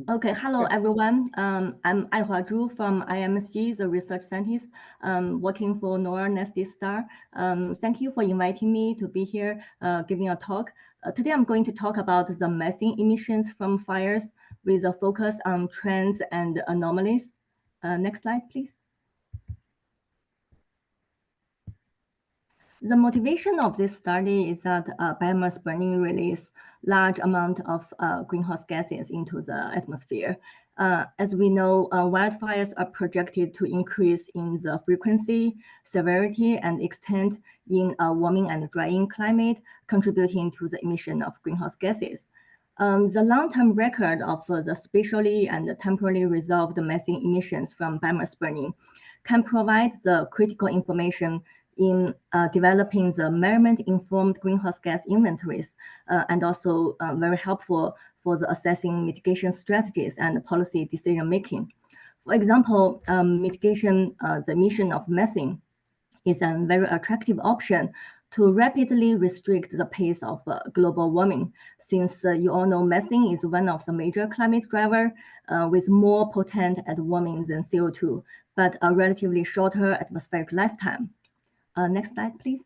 Okay, hello everyone. I'm AihuaZhu from IMSG, the research scientist working for NOAA Nasty Star. Thank you for inviting me to be here giving a talk. Today I'm going to talk about the methane emissions from fires with a focus on trends and anomalies. Next slide, please. The motivation of this study is that biomass burning release large amount of greenhouse gases into the atmosphere. As we know, wildfires are projected to increase in the frequency, severity, and extent in a warming and drying climate, contributing to the emission of greenhouse gases. The long-term record of the spatially and temporally resolved methane emissions from biomass burning can provide the critical information in developing the measurement-informed greenhouse gas inventories, and also very helpful for the assessing mitigation strategies and policy decision-making. For example, mitigation, the emission of methane is a very attractive option to rapidly restrict the pace of global warming, since you all know methane is one of the major climate drivers with more potent at warming than CO2, but a relatively shorter atmospheric lifetime. Next slide, please.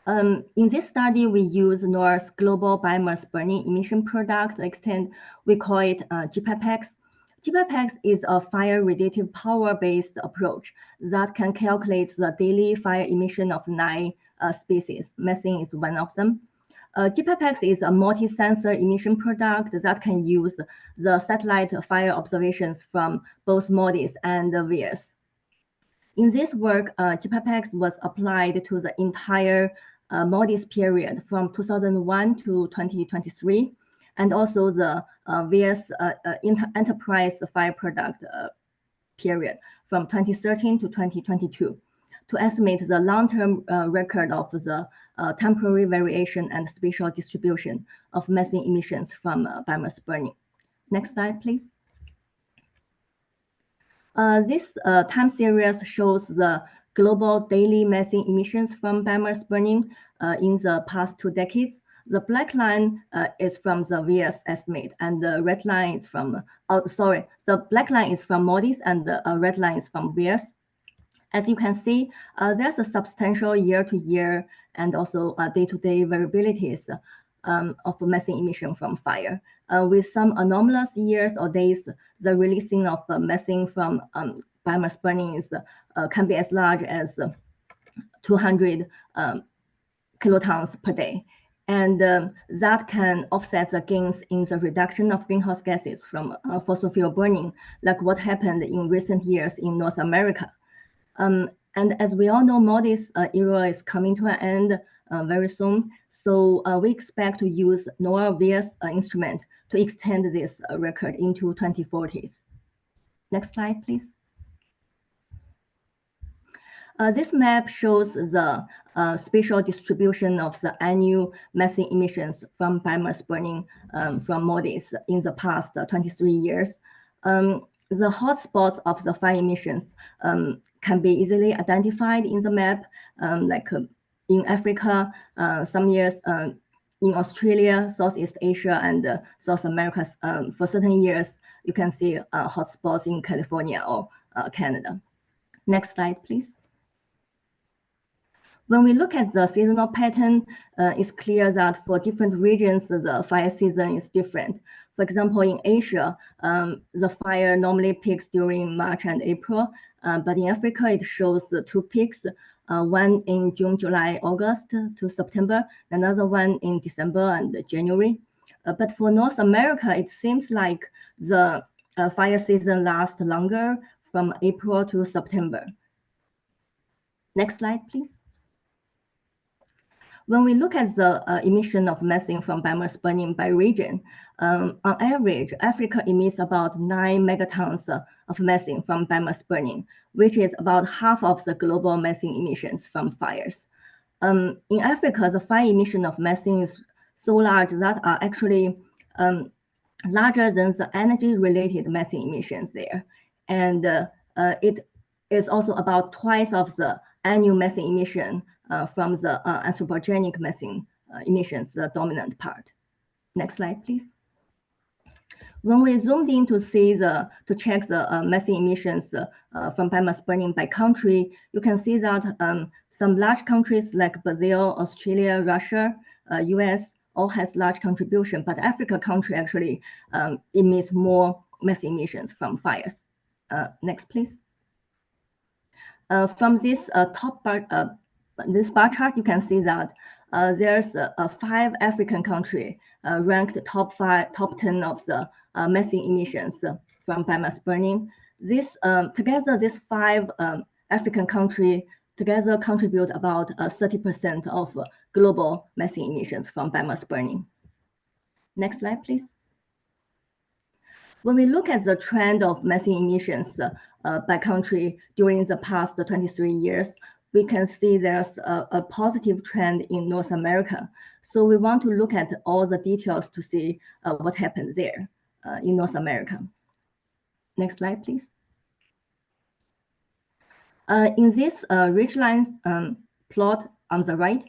In this study, we use NOAA's global biomass burning emission product extent. We call it GPAPEX. GPAPEX is a fire-related power-based approach that can calculate the daily fire emission of 9 species. Methane is one of them. GPAPEX is a multi-sensor emission product that can use the satellite fire observations from both MODIS and VIIRS. In this work, GPAPEX was applied to the entire MODIS period from 2001 to 2023, and also the VIIRS enterprise fire product period from 2013 to 2022 to estimate the long-term record of the temporary variation and spatial distribution of methane emissions from biomass burning. Next slide, please. This time series shows the global daily methane emissions from biomass burning in the past 2 decades. The black line is from the VIIRS estimate, and the red line is from, the black line is from MODIS, and the red line is from VIIRS. As you can see, there's a substantial year-to-year and also day-to-day variabilities of methane emission from fire. With some anomalous years or days, the releasing of methane from biomass burning is, can be as large as 200 kilotons per day. And that can offset the gains in the reduction of greenhouse gases from fossil fuel burning, like what happened in recent years in North America. And as we all know, MODIS era is coming to an end very soon. So we expect to use NOAA VIIRS instrument to extend this record into 2040s. Next slide, please. This map shows the spatial distribution of the annual methane emissions from biomass burning from MODIS in the past 23 years. The hotspots of the fire emissions can be easily identified in the map, like in Africa, some years in Australia, Southeast Asia, and South America. For certain years, you can see hotspots in California or Canada. Next slide, please. When we look at the seasonal pattern, it's clear that for different regions, the fire season is different. For example, in Asia, the fire normally peaks during March and April, but in Africa, it shows 2 peaks, one in June, July, August to September, another one in December and January. But for North America, it seems like the fire season lasts longer from April to September. Next slide, please. When we look at the emission of methane from biomass burning by region, on average, Africa emits about 9 megatons of methane from biomass burning, which is about half of the global methane emissions from fires. In Africa, the fire emission of methane is so large that are actually larger than the energy-related methane emissions there. And it is also about twice of the annual methane emission from the anthropogenic methane emissions, the dominant part. Next slide, please. When we zoomed in to check the methane emissions from biomass burning by country, you can see that some large countries like Brazil, Australia, Russia, US all has large contribution, but Africa country actually emits more methane emissions from fires. Next, please. From this top bar, this bar chart, you can see that there's 5 African countries ranked top 10 of the methane emissions from biomass burning. This together, these 5 African countries together contribute about 30% of global methane emissions from biomass burning. Next slide, please. When we look at the trend of methane emissions by country during the past 23 years, we can see there's a positive trend in North America. So we want to look at all the details to see what happened there in North America. Next slide, please. In this ridgeline plot on the right,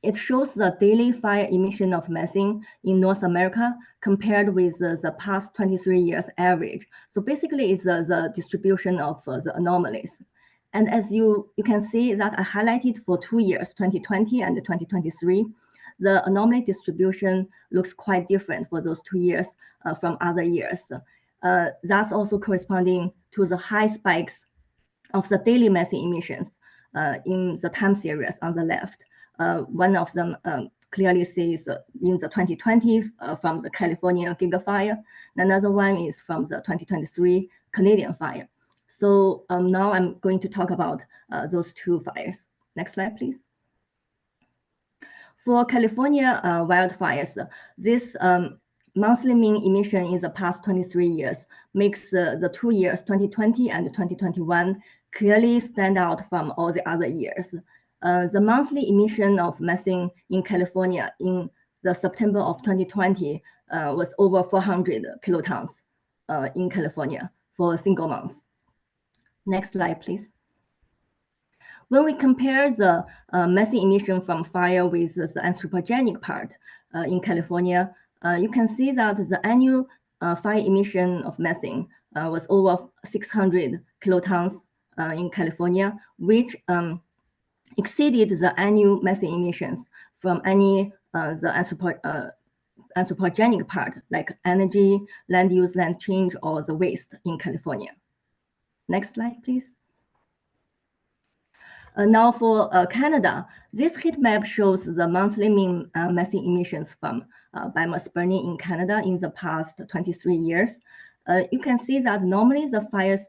it shows the daily fire emission of methane in North America compared with the past 23 years average. So basically, it's the distribution of the anomalies. And as you can see that I highlighted for 2 years, 2020 and 2023, the anomaly distribution looks quite different for those 2 years from other years. That's also corresponding to the high spikes of the daily methane emissions in the time series on the left. One of them clearly sees in the 2020s from the California gigafire. Another one is from the 2023 Canadian fire. So now I'm going to talk about those 2 fires. Next slide, please. For California wildfires, this monthly mean emission in the past 23 years makes the 2 years, 2020 and 2021, clearly stand out from all the other years. The monthly emission of methane in California in the September of 2020 was over 400 kilotons in California for a single month. Next slide, please. When we compare the methane emission from fire with the anthropogenic part in California, you can see that the annual fire emission of methane was over 600 kilotons in California, which exceeded the annual methane emissions from any the anthropogenic part, like energy, land use, land change, or the waste in California. Next slide, please. Now for Canada, this heat map shows the monthly mean methane emissions from biomass burning in Canada in the past 23 years. You can see that normally the fires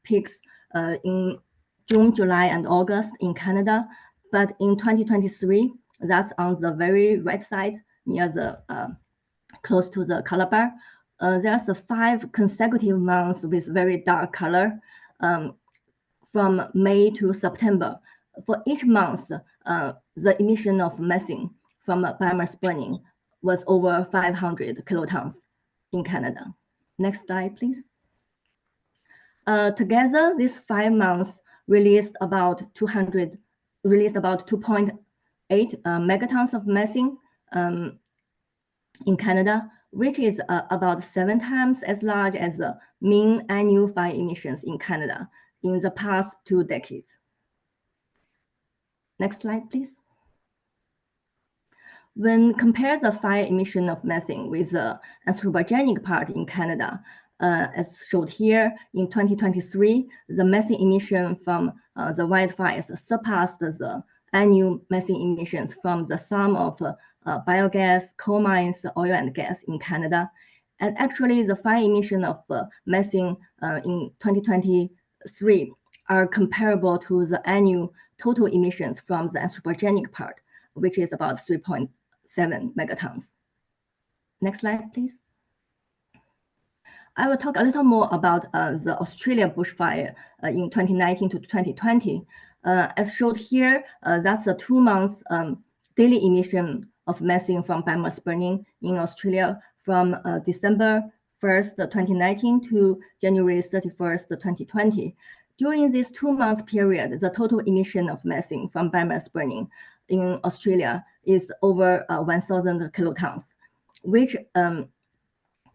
peaks in June, July, and August in Canada, but in 2023, that's on the very right side near the close to the color bar. There's 5 consecutive months with very dark color from May to September. For each month, the emission of methane from biomass burning was over 500 kilotons in Canada. Next slide, please. Together, these 5 months released about 2.8 megatons of methane in Canada, which is about 7 times as large as the mean annual fire emissions in Canada in the past 2 decades. Next slide, please. When compare the fire emission of methane with the anthropogenic part in Canada, as showed here, in 2023, the methane emission from the wildfires surpassed the annual methane emissions from the sum of biogas, coal mines, oil and gas in Canada. And actually, the fire emission of methane in 2023 are comparable to the annual total emissions from the anthropogenic part, which is about 3.7 megatons. Next slide, please. I will talk a little more about the Australia bushfire in 2019 to 2020. As showed here, that's a 2 months daily emission of methane from biomass burning in Australia from December 1st, 2019 to January 31st, 2020. During this 2 months period, the total emission of methane from biomass burning in Australia is over 1,000 kilotons, which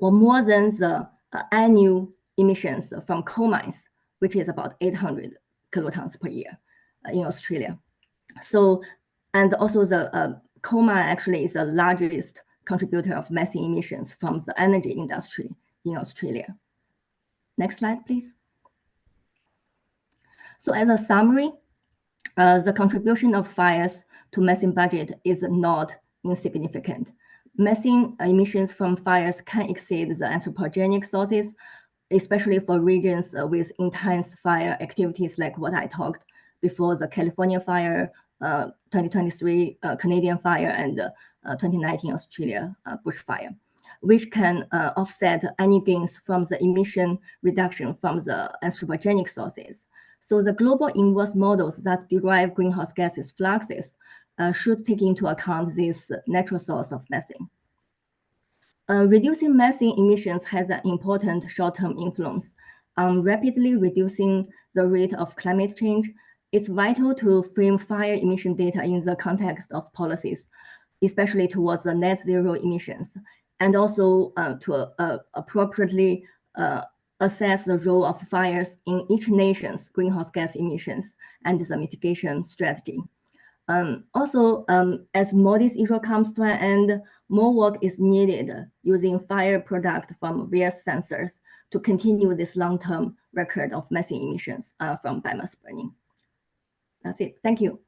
or more than the annual emissions from coal mines, which is about 800 kilotons per year in Australia. So, and also the coal mine actually is the largest contributor of methane emissions from the energy industry in Australia. Next slide, please. So as a summary, the contribution of fires to methane budget is not insignificant. Methane emissions from fires can exceed the anthropogenic sources, especially for regions with intense fire activities like what I talked before, the California fire, 2023 Canadian fire, and 2019 Australia bushfire, which can offset any gains from the emission reduction from the anthropogenic sources. So the global inverse models that derive greenhouse gases fluxes should take into account this natural source of methane. Reducing methane emissions has an important short-term influence on rapidly reducing the rate of climate change. It's vital to frame fire emission data in the context of policies, especially towards the net zero emissions, and also to appropriately assess the role of fires in each nation's greenhouse gas emissions and the mitigation strategy. As Modi's issue comes to an end, more work is needed using fire product from various sensors to continue this long-term record of methane emissions from biomass burning. That's it. Thank you.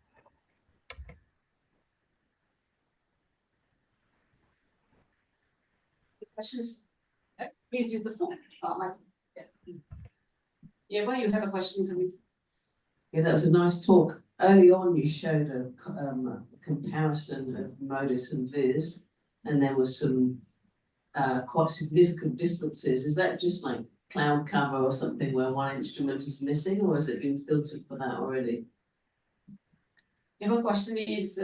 Questions? Please use the phone. Eva, you have a question for me? Yeah, that was a nice talk. Early on, you showed a comparison of MODIS and VIS, and there was some quite significant differences. Is that just like cloud cover or something where one instrument is missing, or has it been filtered for that already? Eva, question is,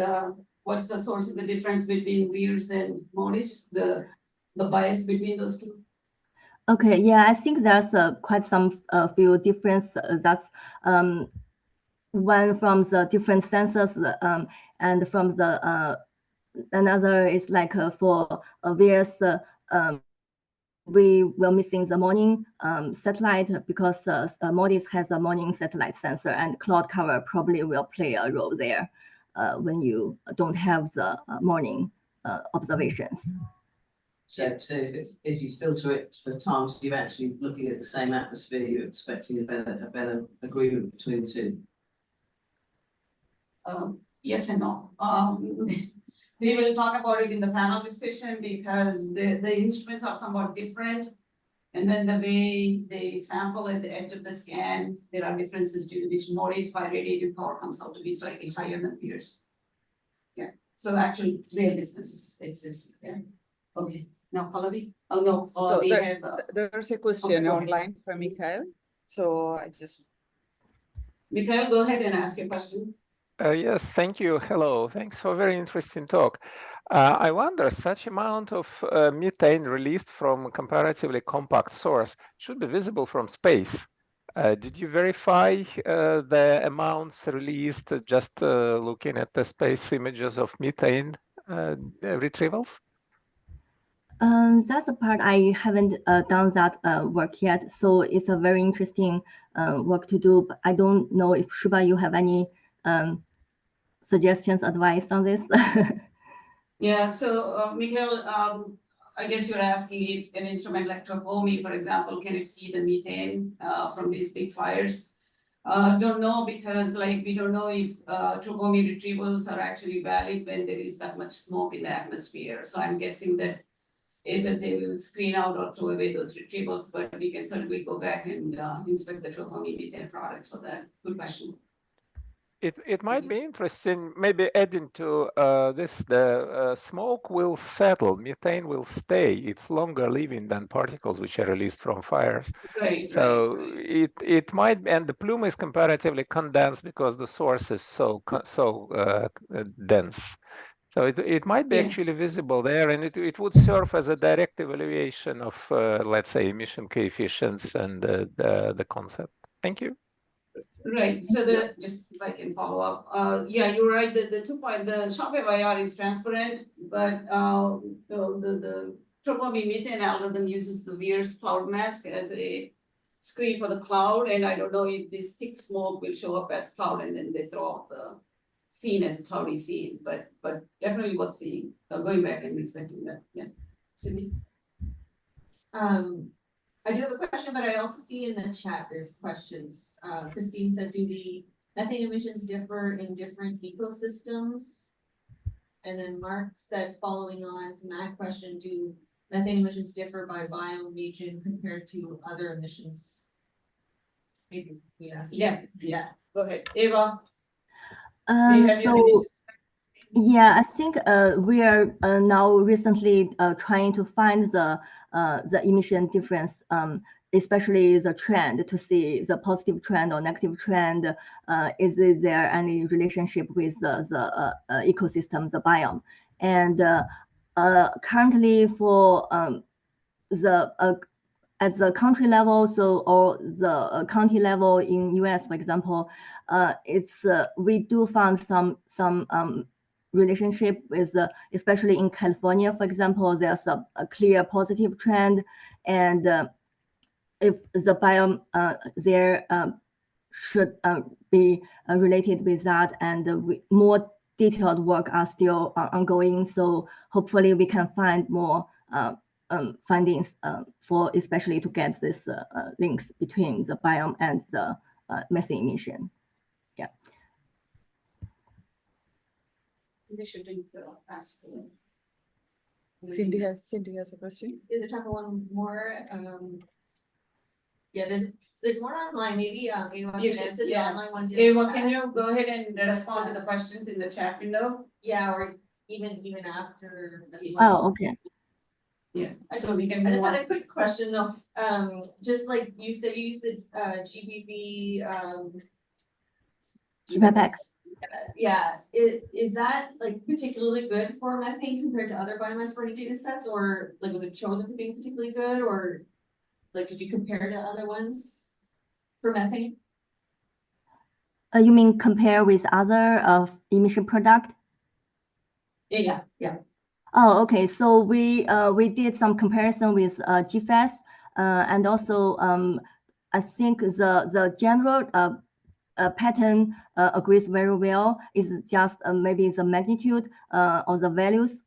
what's the source of the difference between VIS and MODIS, the bias between those two? Okay, yeah, I think there's quite some few difference. That's one from the different sensors, and from the another is like for VIS, we were missing the morning satellite because MODIS has a morning satellite sensor, and cloud cover probably will play a role there when you don't have the morning observations. So if you filter it for times you're actually looking at the same atmosphere, you're expecting a better agreement between the two. Yes and no. We will talk about it in the panel discussion because the instruments are somewhat different. And then the way they sample at the edge of the scan, there are differences due to which MODIS by radiative power comes out to be slightly higher than VIS. Yeah, so actually real differences exist. Yeah. Okay, now Pallavi? Oh no, so there's a question online from Mikhail. So I just... Mikhail, go ahead and ask your question. Yes, thank you. Hello, thanks for a very interesting talk. I wonder, such amount of methane released from a comparatively compact source should be visible from space. Did you verify the amounts released just looking at the space images of methane retrievals? That's the part I haven't done that work yet. So it's a very interesting work to do. But I don't know if Shubha, you have any suggestions, advice on this? Yeah, so Mikhail, I guess you're asking if an instrument like Tropomi, for example, can it see the methane from these big fires? Don't know, because like we don't know if Tropomi retrievals are actually valid when there is that much smoke in the atmosphere. So I'm guessing that either they will screen out or throw away those retrievals, but we can certainly go back and inspect the Tropomi methane product for that. Good question. It might be interesting, maybe adding to this, the smoke will settle, methane will stay. It's longer living than particles which are released from fires. Right. So it might, and the plume is comparatively condensed because the source is so dense. So it might be actually visible there, and it would serve as a direct evaluation of, let's say, emission coefficients and the concept. Thank you. Right. So just if I can follow up, yeah, you're right. The 2 point, the shockwave IR is transparent, but the methane algorithm uses the Weir's cloud mask as a screen for the cloud, and I don't know if this thick smoke will show up as cloud and then they throw out the scene as a cloudy scene, but definitely worth seeing, going back and inspecting that. Yeah, Cindy. I do have a question, but I also see in the chat there's questions. Christine said, do the methane emissions differ in different ecosystems? And then Mark said, following on from that question, do methane emissions differ by biome region compared to other emissions? Maybe we asked. Yeah. Go ahead, Eva. Do you have your So emissions? yeah, I think we are now recently trying to find the emission difference, especially the trend, to see the positive trend or negative trend. Is there any relationship with the ecosystem, the biome? And currently for at the country level, or the county level in US, for example, it's we do find some relationship with, especially in California, for example, there's a clear positive trend, and if the biome there should be related with that, and more detailed work are still ongoing. So hopefully we can find more findings for especially to get this links between the biome and the methane emission. Yeah. We shouldn't ask. Cindy has a question. Is there time for one more? Yeah, there's more online. Maybe Ava You can should, answer the yeah. online ones. in the Eva, chat. can you go ahead and respond to the questions in the chat window? Yeah, or even after. as well. Oh, okay. Yeah, I so we can I move just on. had a quick question though. Just like you said, you used the GBB GPAPEX. yeah, is that like particularly good for methane compared to other biomass burning data sets, or like was it chosen for being particularly good, or like did you compare to other ones for methane? You mean compare with other emission product? Yeah. Oh, okay. So we did some comparison with GFAS, and also I think the general pattern agrees very well. Is just maybe the magnitude of the values.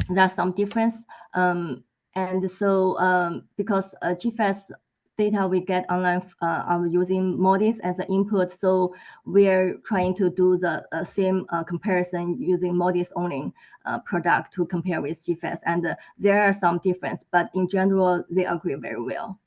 There's some difference, and so because GFAS data we get online are using MODIS as an input, so we're trying to do the same comparison using MODIS only product to compare with GFAS, and there are some difference, but in general they agree very well.